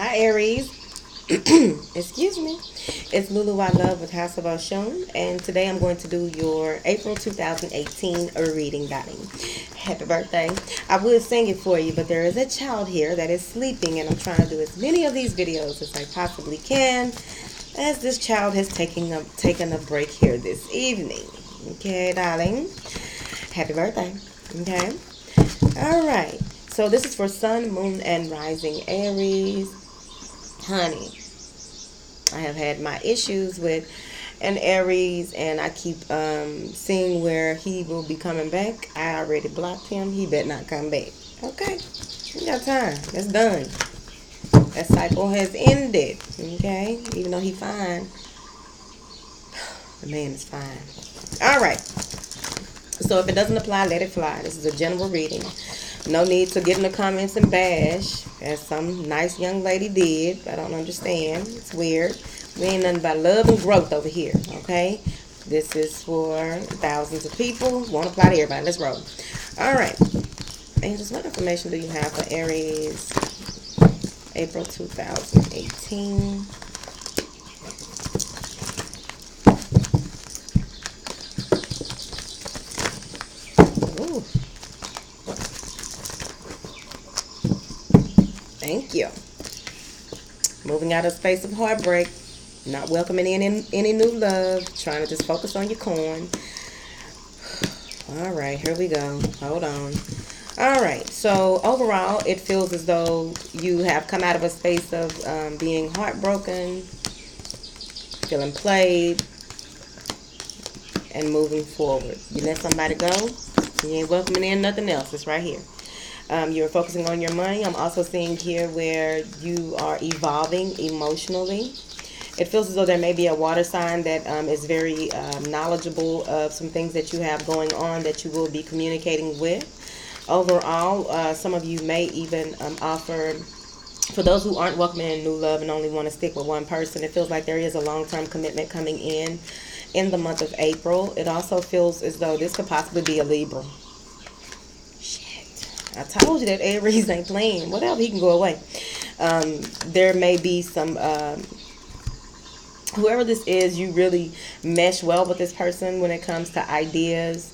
Hi, Aries. Excuse me. It's Lulu I Love with House of Oshun, and today I'm going to do your April 2018 reading, darling. Happy birthday. I would sing it for you, but there is a child here that is sleeping, and I'm trying to do as many of these videos as I possibly can, as this child has taken a break here this evening. Okay, darling. Happy birthday. Okay. All right. So this is for Sun, Moon, and Rising Aries. Honey, I have had my issues with an Aries, and I keep seeing where he will be coming back. I already blocked him. He better not come back. Okay. We got time. That's done. That cycle has ended. Okay. Even though he's fine. The man is fine. All right. So if it doesn't apply, let it fly. This is a general reading. No need to get in the comments and bash, as some nice young lady did. I don't understand. It's weird. We ain't nothing but love and growth over here, okay? This is for thousands of people. Won't apply to everybody. Let's roll. All right. Angels, what information do you have for Aries, April 2018? Ooh. Thank you. Moving out of space of heartbreak. Not welcoming in any new love. Trying to just focus on your corn. All right, here we go. Hold on. All right, so overall, it feels as though you have come out of a space of being heartbroken, feeling played, and moving forward. You let somebody go, you ain't welcoming in nothing else. It's right here. You're focusing on your money. I'm also seeing here where you are evolving emotionally. It feels as though there may be a water sign that is very knowledgeable of some things that you have going on that you will be communicating with. Overall, some of you may even offer, for those who aren't welcoming in new love and only want to stick with one person, it feels like there is a long-term commitment coming in the month of April. It also feels as though this could possibly be a Libra. I told you that Aries ain't playing. Whatever, he can go away. There may be some, whoever this is, you really mesh well with this person when it comes to ideas.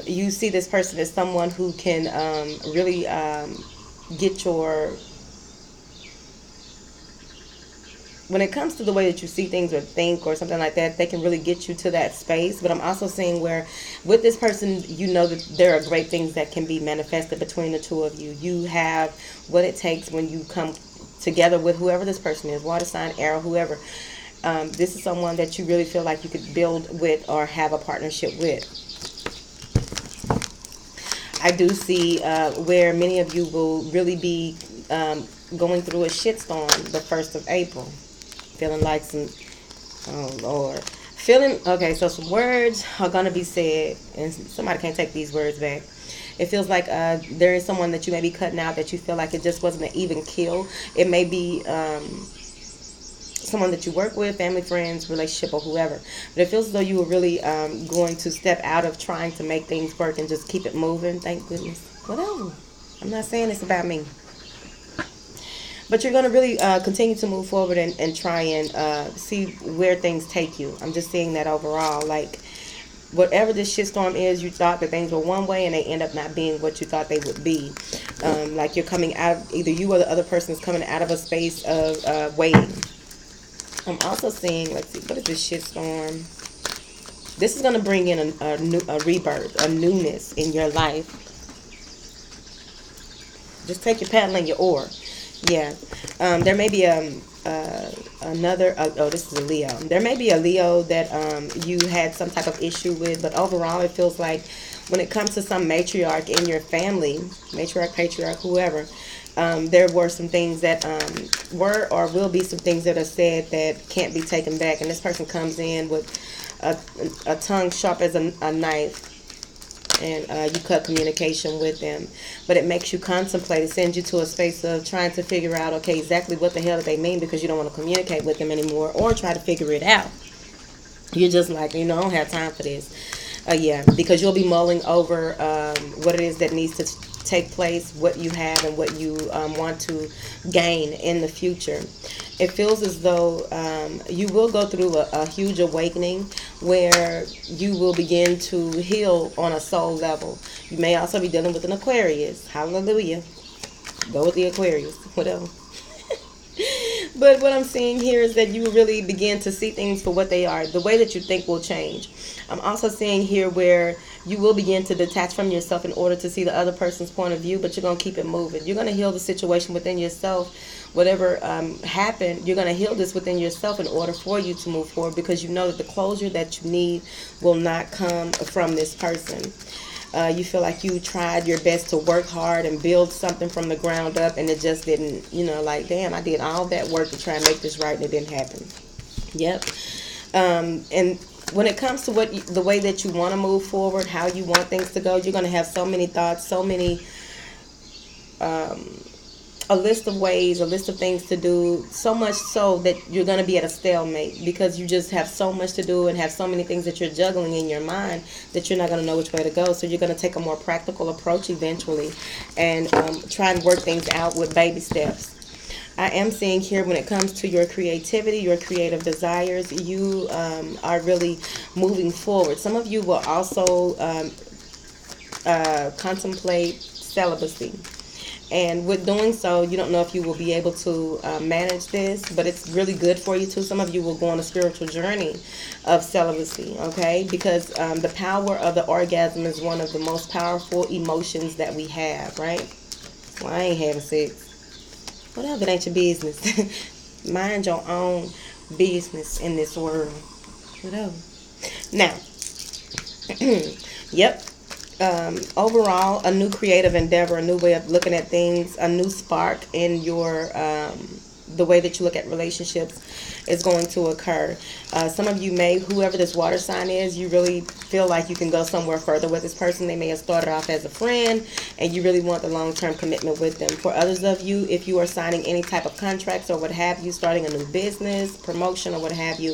You see this person as someone who can really get your, when it comes to the way that you see things or think or something like that, they can really get you to that space. But I'm also seeing where with this person, you know that there are great things that can be manifested between the two of you. You have what it takes when you come together with whoever this person is, water sign, arrow, whoever. This is someone that you really feel like you could build with or have a partnership with. I do see where many of you will really be going through a shitstorm the 1st of April. Feeling like some, oh Lord. Okay, so some words are going to be said, and somebody can't take these words back. It feels like there is someone that you may be cutting out that you feel like it just wasn't an even kill. It may be someone that you work with, family, friends, relationship, or whoever. But it feels as though you were really going to step out of trying to make things work and just keep it moving. Thank goodness. Whatever. I'm not saying it's about me. But you're going to really continue to move forward and try and see where things take you. I'm just seeing that overall. Like, whatever this shitstorm is, you thought that things were one way and they end up not being what you thought they would be. Like you're coming out, either you or the other person is coming out of a space of waiting. I'm also seeing, let's see, what is this shitstorm? This is going to bring in a rebirth, a newness in your life. Just take your paddle and your oar. Yeah. There may be another, oh, this is a Leo. There may be a Leo that you had some type of issue with, but overall it feels like when it comes to some matriarch in your family, matriarch, patriarch, whoever, there were some things that were or will be some things that are said that can't be taken back. And this person comes in with a tongue sharp as a knife. And you cut communication with them. But it makes you contemplate. It sends you to a space of trying to figure out, okay, exactly what the hell do they mean, because you don't want to communicate with them anymore or try to figure it out. You're just like, I don't have time for this. Yeah, because you'll be mulling over what it is that needs take place, what you have, and what you want to gain in the future. It feels as though you will go through a huge awakening where you will begin to heal on a soul level. You may also be dealing with an Aquarius. Hallelujah. Go with the Aquarius. Whatever. But what I'm seeing here is that you really begin to see things for what they are. The way that you think will change. I'm also seeing here where you will begin to detach from yourself in order to see the other person's point of view, but you're going to keep it moving. You're going to heal the situation within yourself. Whatever happened, you're going to heal this within yourself in order for you to move forward, because you know that the closure that you need will not come from this person. You feel like you tried your best to work hard and build something from the ground up, and it just didn't, like, damn, I did all that work to try and make this right, and it didn't happen. Yep. And when it comes to the way that you want to move forward, how you want things to go, you're going to have so many thoughts, so many, a list of ways, a list of things to do, so much so that you're going to be at a stalemate, because you just have so much to do and have so many things that you're juggling in your mind that you're not going to know which way to go. So you're going to take a more practical approach eventually and try and work things out with baby steps. I am seeing here, when it comes to your creativity, your creative desires, you are really moving forward. Some of you will also contemplate celibacy. And with doing so, you don't know if you will be able to manage this, but it's really good for you too. Some of you will go on a spiritual journey of celibacy, okay? Because the power of the orgasm is one of the most powerful emotions that we have, right? Well, I ain't having sex. Whatever, it ain't your business. Mind your own business in this world. Whatever. Now, yep. Overall, a new creative endeavor, a new way of looking at things, a new spark in your the way that you look at relationships is going to occur. Some of you may, whoever this water sign is, you really feel like you can go somewhere further with this person. They may have started off as a friend and you really want the long-term commitment with them. For others of you, if you are signing any type of contracts or what have you, starting a new business, promotion or what have you,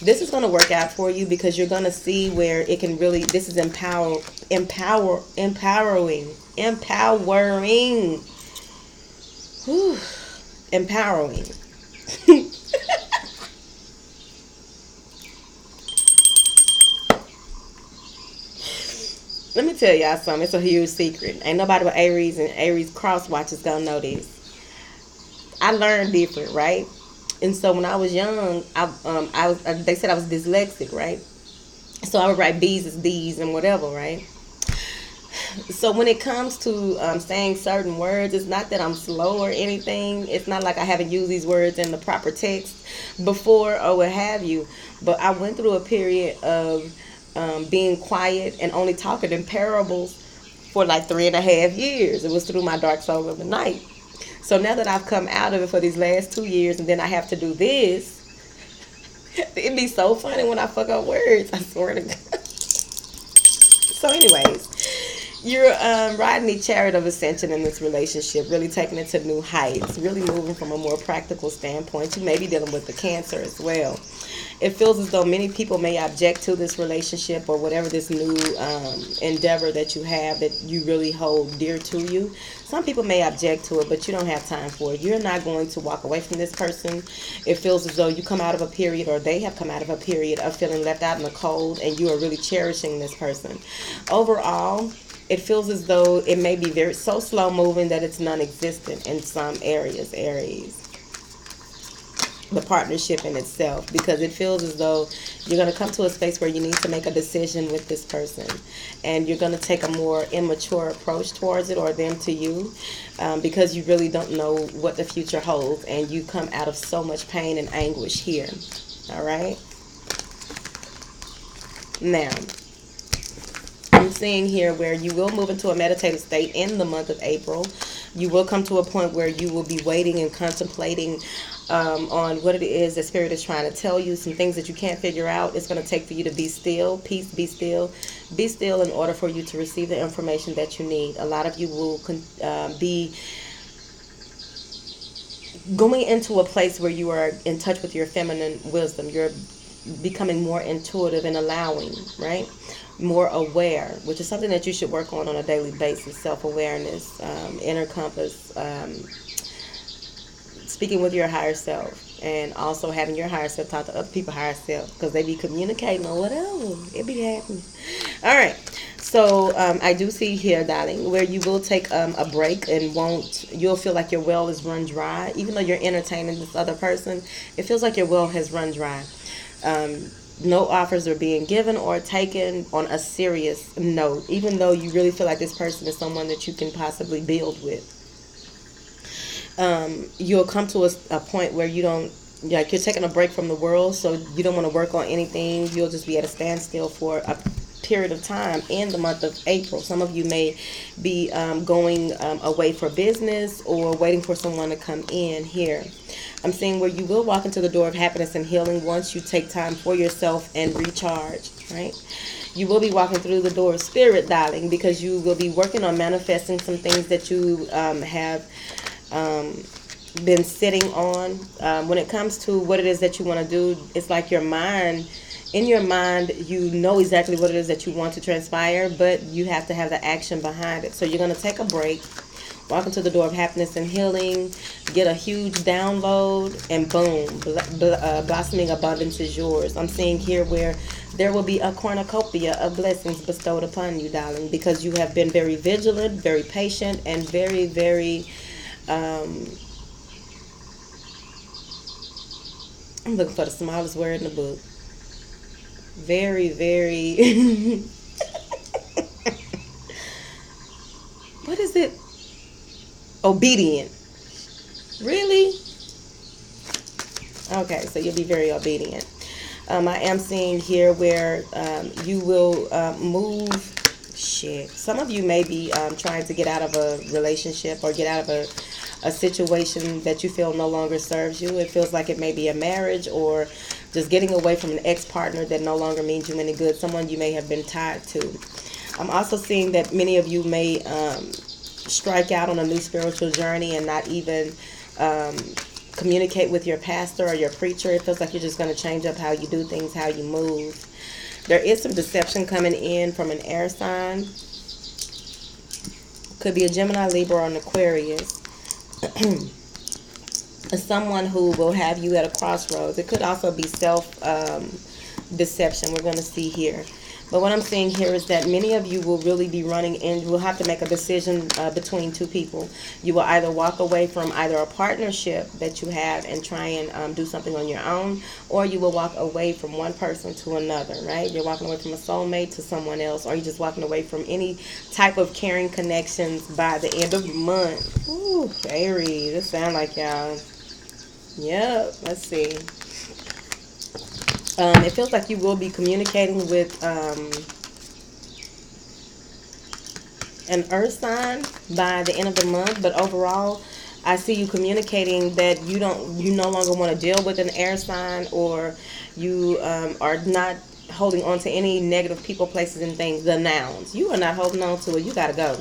this is going to work out for you, because you're going to see where it can really, this is empowering. Whew. Empowering. Let me tell y'all something. It's a huge secret. Ain't nobody but Aries and Aries cross watchers gonna know this. I learned different, right? And so when I was young, they said I was dyslexic, right? So I would write B's as D's and whatever, right? So when it comes to saying certain words, it's not that I'm slow or anything. It's not like I haven't used these words in the proper text before or what have you. But I went through a period of being quiet and only talking in parables for like 3.5 years. It was through my dark soul of the night. So now that I've come out of it for these last 2 years, and then I have to do this, it'd be so funny when I fuck up words. I swear to God. So anyways, you're riding the chariot of ascension in this relationship, really taking it to new heights, really moving from a more practical standpoint. You may be dealing with the Cancer as well. It feels as though many people may object to this relationship or whatever this new endeavor that you have that you really hold dear to you. Some people may object to it, but you don't have time for it. You're not going to walk away from this person. It feels as though you come out of a period, or they have come out of a period of feeling left out in the cold, and you are really cherishing this person. Overall, it feels as though it may be so slow moving that it's non-existent in some areas, Aries. The partnership in itself, because it feels as though you're going to come to a space where you need to make a decision with this person, and you're going to take a more immature approach towards it, or them to you, because you really don't know what the future holds, and you come out of so much pain and anguish here. All right. Now, I'm seeing here where you will move into a meditative state in the month of April. You will come to a point where you will be waiting and contemplating on what it is that Spirit is trying to tell you, some things that you can't figure out. It's going to take for you to be still. Peace, be still. Be still in order for you to receive the information that you need. A lot of you will be going into a place where you are in touch with your feminine wisdom. You're becoming more intuitive and allowing, right? more aware, which is something that you should work on a daily basis. Self-awareness, inner compass, speaking with your higher self, and also having your higher self talk to other people higher self, because they be communicating or whatever. It be happening. All right. So I do see here, darling, where you will take a break and you'll feel like your well is run dry. Even though you're entertaining this other person, it feels like your well has run dry. No offers are being given or taken on a serious note, even though you really feel like this person is someone that you can possibly build with. You'll come to a point where you don't, like, you're taking a break from the world, so you don't want to work on anything. You'll just be at a standstill for a period of time in the month of April. Some of you may be going away for business or waiting for someone to come in here. I'm seeing where you will walk into the door of happiness and healing once you take time for yourself and recharge, right? You will be walking through the door of spirit, darling, because you will be working on manifesting some things that you have been sitting on. When it comes to what it is that you want to do, it's like your mind, in your mind, you know exactly what it is that you want to transpire, but you have to have the action behind it. So you're going to take a break, walk into the door of happiness and healing, get a huge download, and boom, blossoming abundance is yours. I'm seeing here where there will be a cornucopia of blessings bestowed upon you, darling, because you have been very vigilant, very patient, and very, very I'm looking for the smallest word in the book. Very, very what is it? Obedient. Really? Okay, so you'll be very obedient. I am seeing here where you will move. Shit. Some of you may be trying to get out of a relationship or get out of a situation that you feel no longer serves you. It feels like it may be a marriage or just getting away from an ex-partner that no longer means you any good. Someone you may have been tied to. I'm also seeing that many of you may strike out on a new spiritual journey and not even communicate with your pastor or your preacher. It feels like you're just going to change up how you do things, how you move. There is some deception coming in from an air sign. Could be a Gemini, Libra, or an Aquarius. Someone who will have you at a crossroads. It could also be self-deception. We're going to see here. But what I'm seeing here is that many of you will really be running and will have to make a decision between two people. You will either walk away from either a partnership that you have and try and do something on your own, or you will walk away from one person to another, right? You're walking away from a soulmate to someone else, or you're just walking away from any type of caring connections by the end of the month. Ooh, Aries, this sound like y'all. Yep, let's see. It feels like you will be communicating with an earth sign by the end of the month, but overall, I see you communicating that you no longer want to deal with an air sign, or you are not holding on to any negative people, places, and things. The nouns, you are not holding on to it. You got to go.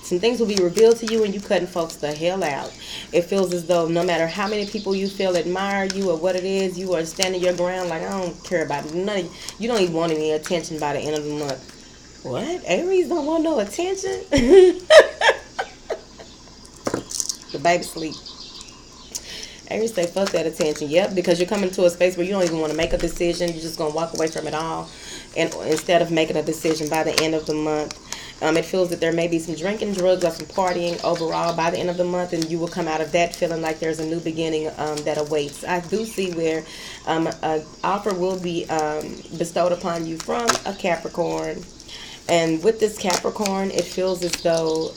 Some things will be revealed to you and you cutting folks the hell out. It feels as though no matter how many people you feel admire you or what it is, you are standing your ground like, I don't care about none. You don't even want any attention by the end of the month. What? Aries don't want no attention? The baby sleep. Aries say, fuck that attention. Yep, because you're coming to a space where you don't even want to make a decision. You're just going to walk away from it all. And instead of making a decision by the end of the month. It feels that there may be some drinking, drugs, or some partying overall by the end of the month, and you will come out of that feeling like there's a new beginning that awaits. I do see where an offer will be bestowed upon you from a Capricorn. And with this Capricorn, it feels as though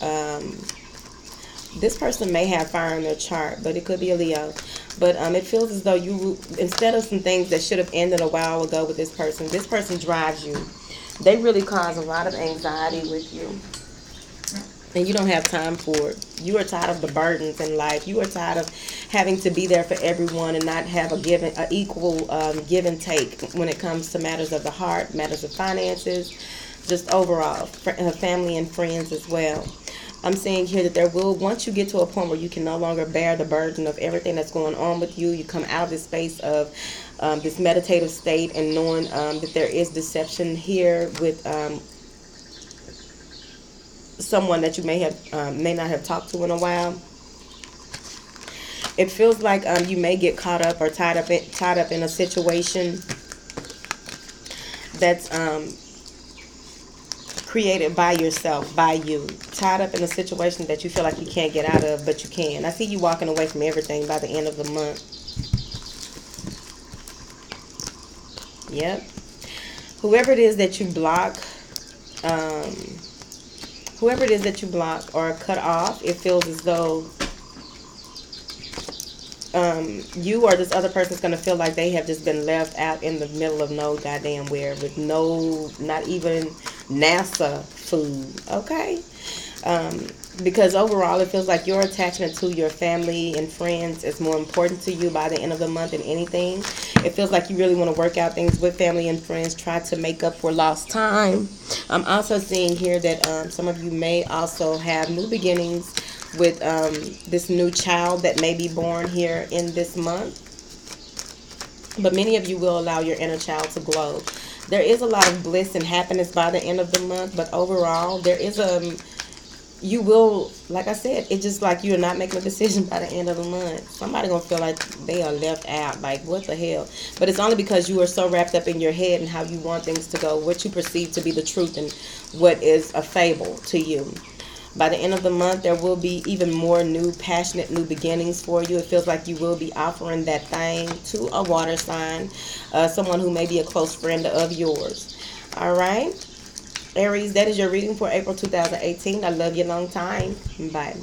this person may have fire in their chart, but it could be a Leo. But it feels as though you, instead of some things that should have ended a while ago with this person drives you. They really cause a lot of anxiety with you. And you don't have time for it. You are tired of the burdens in life. You are tired of having to be there for everyone and not have an equal give and take when it comes to matters of the heart, matters of finances, just overall, family and friends as well. I'm saying here that there will, once you get to a point where you can no longer bear the burden of everything that's going on with you, you come out of this space of this meditative state and knowing that there is deception here with someone that you may not have talked to in a while. It feels like you may get caught up or tied up in a situation that's created by yourself, by you, tied up in a situation that you feel like you can't get out of, but you can. I see you walking away from everything by the end of the month. Yep. Whoever it is that you block, um, whoever it is that you block or cut off, it feels as though you or this other person is going to feel like they have just been left out in the middle of no goddamn where with no, not even NASA food, okay? Because overall it feels like your attachment to your family and friends is more important to you by the end of the month than anything. It feels like you really want to work out things with family and friends, try to make up for lost time. I'm also seeing here that some of you may also have new beginnings with this new child that may be born here in this month. But many of you will allow your inner child to glow. There is a lot of bliss and happiness by the end of the month, but overall there is you will, like I said, it's just like you're not making a decision by the end of the month. Somebody gonna feel like they are left out, like what the hell? But it's only because you are so wrapped up in your head and how you want things to go, what you perceive to be the truth and what is a fable to you. By the end of the month, there will be even more new, passionate, new beginnings for you. It feels like you will be offering that thing to a water sign, someone who may be a close friend of yours. All right, Aries, that is your reading for April 2018. I love you long time. Bye.